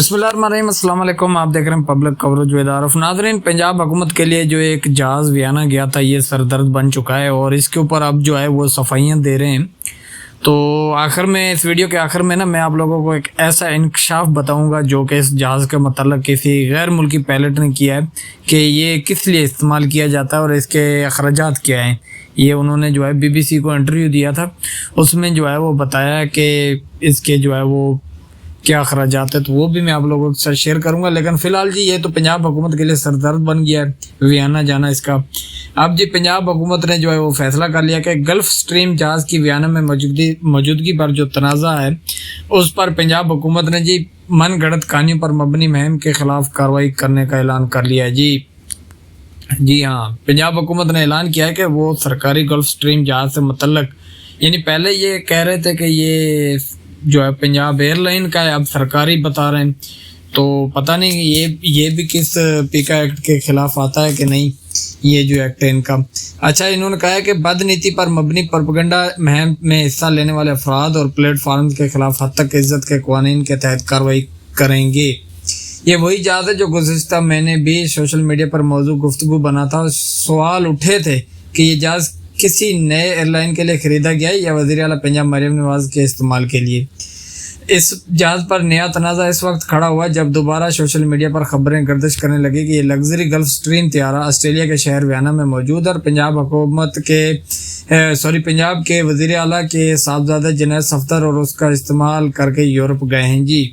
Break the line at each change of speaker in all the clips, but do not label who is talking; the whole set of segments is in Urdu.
بسم اللہ الرحمن الرحیم، السلام علیکم۔ آپ دیکھ رہے ہیں پبلک کورج ود عارف۔ ناظرین، پنجاب حکومت کے لیے جو ایک جہاز ویانا گیا تھا یہ سردرد بن چکا ہے اور اس کے اوپر اب جو ہے وہ صفائیاں دے رہے ہیں۔ تو آخر میں اس ویڈیو کے آخر میں میں آپ لوگوں کو ایک ایسا انکشاف بتاؤں گا جو کہ اس جہاز کے متعلق کسی غیر ملکی پائلٹ نے کیا ہے کہ یہ کس لیے استعمال کیا جاتا ہے اور اس کے اخراجات کیا ہیں۔ یہ انہوں نے جو ہے BBC کو انٹرویو دیا تھا، اس میں جو ہے وہ بتایا کہ اس کے جو ہے وہ کیا اخراجات ہے، تو وہ بھی میں آپ لوگوں کے ساتھ شیئر کروں گا۔ لیکن فی الحال یہ تو پنجاب حکومت کے لیے سردرد بن گیا ہے ویانا جانا اس کا۔ اب پنجاب حکومت نے جو ہے وہ فیصلہ کر لیا کہ گلف سٹریم جہاز کی ویانا میں موجودگی پر جو تنازع ہے اس پر پنجاب حکومت نے من گھڑت کہانیوں پر مبنی مہم کے خلاف کارروائی کرنے کا اعلان کر لیا ہے۔ جی ہاں، پنجاب حکومت نے اعلان کیا ہے کہ وہ سرکاری گلف سٹریم جہاز سے متعلق، یعنی پہلے یہ کہہ رہے تھے کہ یہ جو ہے پنجاب ایئر لائن کا ہے، اب سرکاری بتا رہے ہیں، تو پتہ نہیں یہ بھی کس پیکا ایکٹ کے خلاف آتا ہے کہ نہیں، یہ جو ایکٹ ہے ان کا۔ اچھا، انہوں نے کہا ہے کہ بد نیتی پر مبنی پروپیگنڈا مہم میں حصہ لینے والے افراد اور پلیٹ فارمز کے خلاف حد تک عزت کے قوانین کے تحت کارروائی کریں گے۔ یہ وہی جہاز ہے جو گزشتہ مہینے بھی سوشل میڈیا پر موضوع گفتگو بنا تھا۔ سوال اٹھے تھے کہ یہ جہاز کسی نئے ایئر لائن کے لیے خریدا گیا ہے یا وزیر اعلیٰ پنجاب مریم نواز کے استعمال کے لیے۔ اس جہاز پر نیا تنازع اس وقت کھڑا ہوا جب دوبارہ سوشل میڈیا پر خبریں گردش کرنے لگی کہ یہ لگژری گلف سٹریم طیارہ آسٹریلیا کے شہر ویانا میں موجود ہے اور پنجاب کے وزیر اعلیٰ کے صاحبزادہ جنید صفدر اور اس کا استعمال کر کے یورپ گئے ہیں۔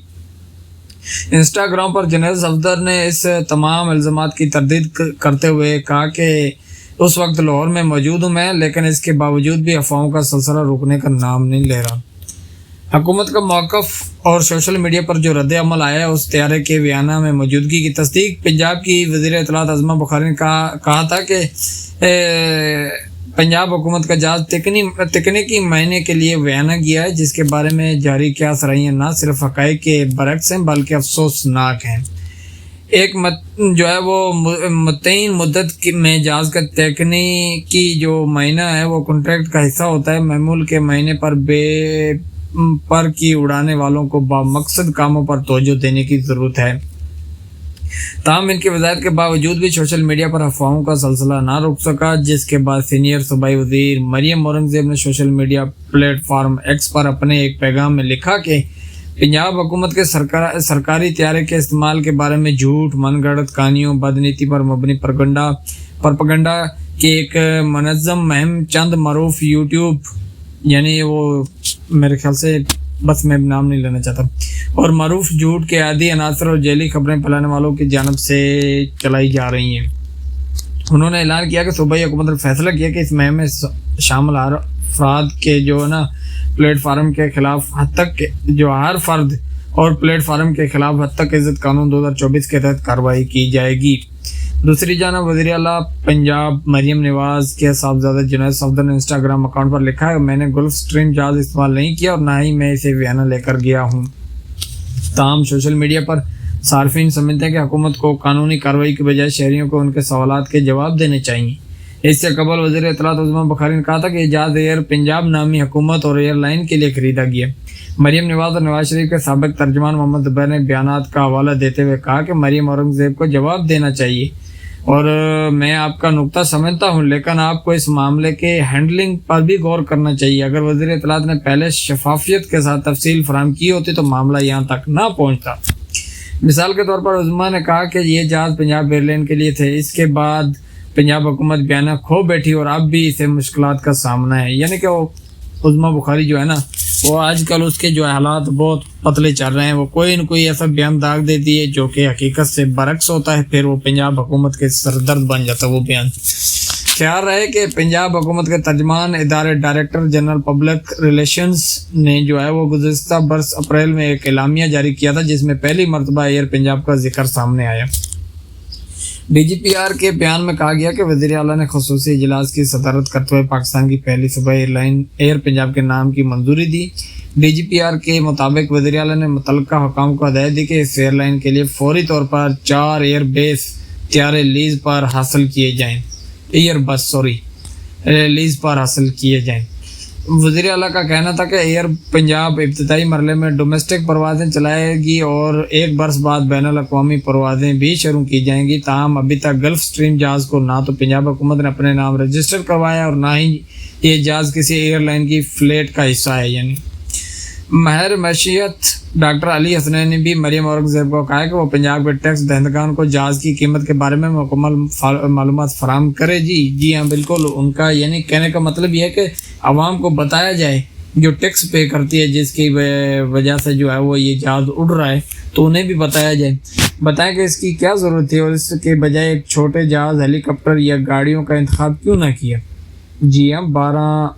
انسٹاگرام پر جنید صفدر نے اس تمام الزامات کی تردید کرتے ہوئے کہا کہ اس وقت لاہور میں موجود ہوں میں، لیکن اس کے باوجود بھی افواہوں کا سلسلہ رکنے کا نام نہیں لے رہا۔ حکومت کا موقف اور سوشل میڈیا پر جو رد عمل آیا ہے اس طیارے کے ویانا میں موجودگی کی تصدیق پنجاب کی وزیر اطلاعات عظمیٰ بخاری نے کہا تھا کہ پنجاب حکومت کا جہاز تکنیکی معائنے کے لیے ویانا گیا ہے، جس کے بارے میں جاری کیا سرائیاں نہ صرف حقائق کے برعکس ہیں بلکہ افسوسناک ہیں۔ ایک جو ہے وہ متعین مدت میں جہاز کا تکنیکی جو معائنہ ہے وہ کنٹریکٹ کا حصہ ہوتا ہے۔ معمول کے معائنے پر کی اڑانے والوں کو بامقصد کاموں پر توجہ دینے کی ضرورت ہے۔ تاہم ان کی وضاحت کے باوجود بھی سوشل میڈیا پر افواہوں کا سلسلہ نہ رک سکا، جس کے بعد سینئر صوبائی وزیر مریم اورنگزیب نے social media platform X پر اپنے ایک پیغام میں لکھا کہ پنجاب حکومت کے سرکاری طیارے کے استعمال کے بارے میں جھوٹ، من گھڑت کہانیوں، بدنیتی پر مبنی پروپیگنڈا کی ایک منظم مہم چند معروف یوٹیوب، یعنی وہ میرے خیال سے بس میں نام نہیں لینا چاہتا، اور معروف جھوٹ کے عادی عناصر اور جعلی خبریں پھیلانے والوں کی جانب سے چلائی جا رہی ہیں۔ انہوں نے اعلان کیا کہ صوبائی حکومت نے فیصلہ کیا کہ اس مہم میں شامل ہر افراد کے جو ہے نا پلیٹ فارم کے خلاف حد تک جو ہر فرد اور پلیٹ فارم کے خلاف حد تک عزت قانون 2024 کے تحت کارروائی کی جائے گی۔ دوسری جانب وزیر اعلیٰ پنجاب مریم نواز کے صاحبزادہ جنید صفدر نے انسٹاگرام اکاؤنٹ پر لکھا ہے، میں نے گلف سٹریم جہاز استعمال نہیں کیا اور نہ ہی میں اسے ویانا لے کر گیا ہوں۔ تاہم سوشل میڈیا پر صارفین سمجھتے ہیں کہ حکومت کو قانونی کارروائی کے بجائے شہریوں کو ان کے سوالات کے جواب دینے چاہیے۔ اس سے قبل وزیر اطلاعات عظمیٰ بخاری نے کہا تھا کہ یہ جہاز ایئر پنجاب نامی حکومت اور ایئر لائن کے لیے خریدا گیا۔ مریم نواز اور نواز شریف کے سابق ترجمان محمد زبیر نے بیانات کا حوالہ دیتے ہوئے کہا کہ مریم اورنگزیب کو جواب دینا چاہیے اور میں آپ کا نقطہ سمجھتا ہوں، لیکن آپ کو اس معاملے کے ہینڈلنگ پر بھی غور کرنا چاہیے۔ اگر وزیر اطلاعات نے پہلے شفافیت کے ساتھ تفصیل فراہم کی ہوتی تو معاملہ یہاں تک نہ پہنچتا۔ مثال کے طور پر عظمیٰ نے کہا کہ یہ جہاز پنجاب ایئر لائن کے لیے تھے، اس کے بعد پنجاب حکومت بیانہ کھو بیٹھی اور اب بھی اسے مشکلات کا سامنا ہے۔ یعنی کہ وہ عظمیٰ بخاری جو ہے نا وہ آج کل اس کے جو حالات بہت پتلے چل رہے ہیں، وہ کوئی نہ کوئی ایسا بیان داغ دیتی ہے جو کہ حقیقت سے برعکس ہوتا ہے، پھر وہ پنجاب حکومت کے سردرد بن جاتا ہے وہ بیان۔ خیال رہے کہ پنجاب حکومت کے ترجمان ادارے ڈائریکٹر جنرل پبلک ریلیشنز نے جو ہے وہ گزشتہ برس اپریل میں ایک اعلامیہ جاری کیا تھا جس میں پہلی مرتبہ ایئر پنجاب کا ذکر سامنے آیا۔ DGPR کے بیان میں کہا گیا کہ وزیر اعلیٰ نے خصوصی اجلاس کی صدارت کرتے ہوئے پاکستان کی پہلی صوبائی ایئر لائن ایئر پنجاب کے نام کی منظوری دی۔ DGPR کے مطابق وزیر اعلیٰ نے متعلقہ حکام کو ہدایت دی کہ اس ایئر لائن کے لیے فوری طور پر 4 ایئر بیس طیارے لیز پر حاصل کیے جائیں۔ وزیر اعلیٰ کا کہنا تھا کہ ایئر پنجاب ابتدائی مرحلے میں ڈومیسٹک پروازیں چلائے گی اور 1 برس بعد بین الاقوامی پروازیں بھی شروع کی جائیں گی. تاہم ابھی تک گلف اسٹریم جہاز کو نہ تو پنجاب حکومت نے اپنے نام رجسٹر کروایا اور نہ ہی یہ جہاز کسی ایئر لائن کی فلیٹ کا حصہ ہے. یعنی ماہر معیشت ڈاکٹر علی حسنین نے بھی مریم اورنگزیب کو کہا ہے کہ وہ پنجاب کے ٹیکس دہندگان کو جہاز کی قیمت کے بارے میں مکمل معلومات فراہم کرے. جی ہاں بالکل, ان کا یعنی کہنے کا مطلب یہ ہے کہ عوام کو بتایا جائے جو ٹیکس پے کرتی ہے جس کی وجہ سے جو ہے وہ یہ جہاز اڑ رہا ہے, تو انہیں بھی بتایا جائے, بتائیں کہ اس کی کیا ضرورت تھی اور اس کے بجائے ایک چھوٹے جہاز, ہیلی کاپٹر یا گاڑیوں کا انتخاب کیوں نہ کیا. جی ہاں 12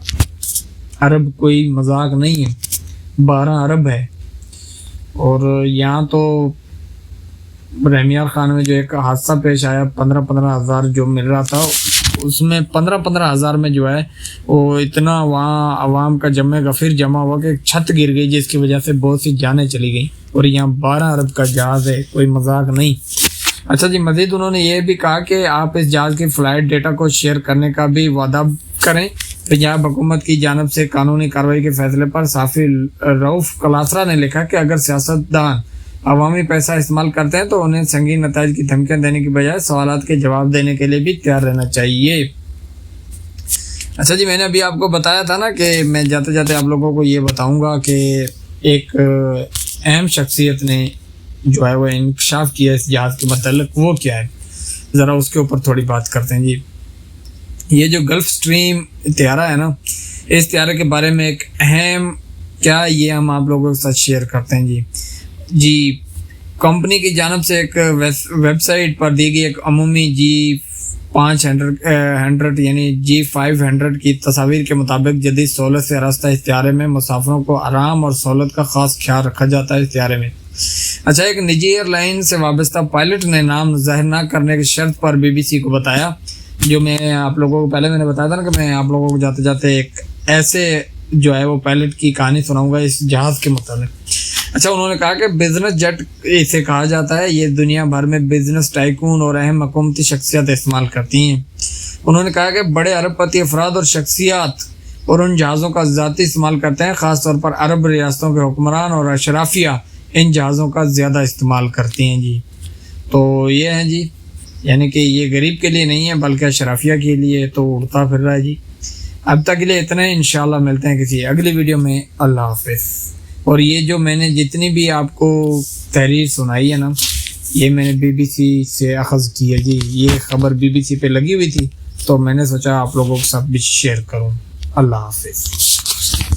ارب کوئی مذاق نہیں ہے, 12 ارب ہے. اور یہاں تو رحمیار خان میں جو ایک حادثہ پیش آیا 15 ہزار جو مل رہا تھا, اس میں 15 ہزار میں جو ہے وہ اتنا وہاں عوام کا جمع غفیر جمع ہوا کہ چھت گر گئی جس کی وجہ سے بہت سی جانیں چلی گئیں. اور یہاں 12 ارب کا جہاز ہے, کوئی مذاق نہیں. اچھا جی, مزید انہوں نے یہ بھی کہا کہ آپ اس جہاز کی فلائٹ ڈیٹا کو شیئر کرنے کا بھی وعدہ کریں. پنجاب حکومت کی جانب سے قانونی کارروائی کے فیصلے پر صحافی رؤف کلاسرا نے لکھا کہ اگر سیاستدان عوامی پیسہ استعمال کرتے ہیں تو انہیں سنگین نتائج کی دھمکیاں دینے کی بجائے سوالات کے جواب دینے کے لیے بھی تیار رہنا چاہیے. اچھا جی, میں نے ابھی آپ کو بتایا تھا نا کہ میں جاتے جاتے آپ لوگوں کو یہ بتاؤں گا کہ ایک اہم شخصیت نے جو ہے وہ انکشاف کیا اس جہاز کے متعلق. وہ کیا ہے, ذرا اس کے اوپر تھوڑی بات کرتے ہیں. جی, یہ جو گلف اسٹریم طیارہ ہے نا, اس طیارے کے بارے میں ایک اہم کیا یہ ہم آپ لوگوں کے ساتھ شیئر کرتے ہیں. جی کمپنی کی جانب سے ایک ویب سائٹ پر دی گئی ایک عمومی G500 یعنی G500 کی تصاویر کے مطابق جدید سہولت سے آراستہ اس طیارے میں مسافروں کو آرام اور سہولت کا خاص خیال رکھا جاتا ہے اس طیارے میں. اچھا, ایک نجی ایئر لائن سے وابستہ پائلٹ نے نام ظاہر نہ کرنے کی شرط پر BBC کو بتایا, جو میں آپ لوگوں کو پہلے میں نے بتایا تھا نا کہ میں آپ لوگوں کو جاتے جاتے ایک ایسے جو ہے وہ پائلٹ کی کہانی سناؤں گا اس جہاز کے متعلق. اچھا, انہوں نے کہا کہ بزنس جیٹ اسے کہا جاتا ہے, یہ دنیا بھر میں بزنس ٹائکون اور اہم حکومتی شخصیات استعمال کرتی ہیں. انہوں نے کہا کہ بڑے ارب پتی افراد اور شخصیات اور ان جہازوں کا ذاتی استعمال کرتے ہیں, خاص طور پر عرب ریاستوں کے حکمران اور اشرافیہ ان جہازوں کا زیادہ استعمال کرتی ہیں. جی تو یہ ہیں جی, یعنی کہ یہ غریب کے لیے نہیں ہے بلکہ اشرافیہ کے لیے تو اڑتا پھر رہا ہے. جی اب تک کے لیے اتنا ہی, انشاءاللہ ملتے ہیں کسی اگلی ویڈیو میں. اللہ حافظ. اور یہ جو میں نے جتنی بھی آپ کو تحریر سنائی ہے نا, یہ میں نے BBC سے اخذ کی ہے. جی یہ خبر BBC پہ لگی ہوئی تھی تو میں نے سوچا آپ لوگوں کے ساتھ بھی شیئر کروں. اللہ حافظ.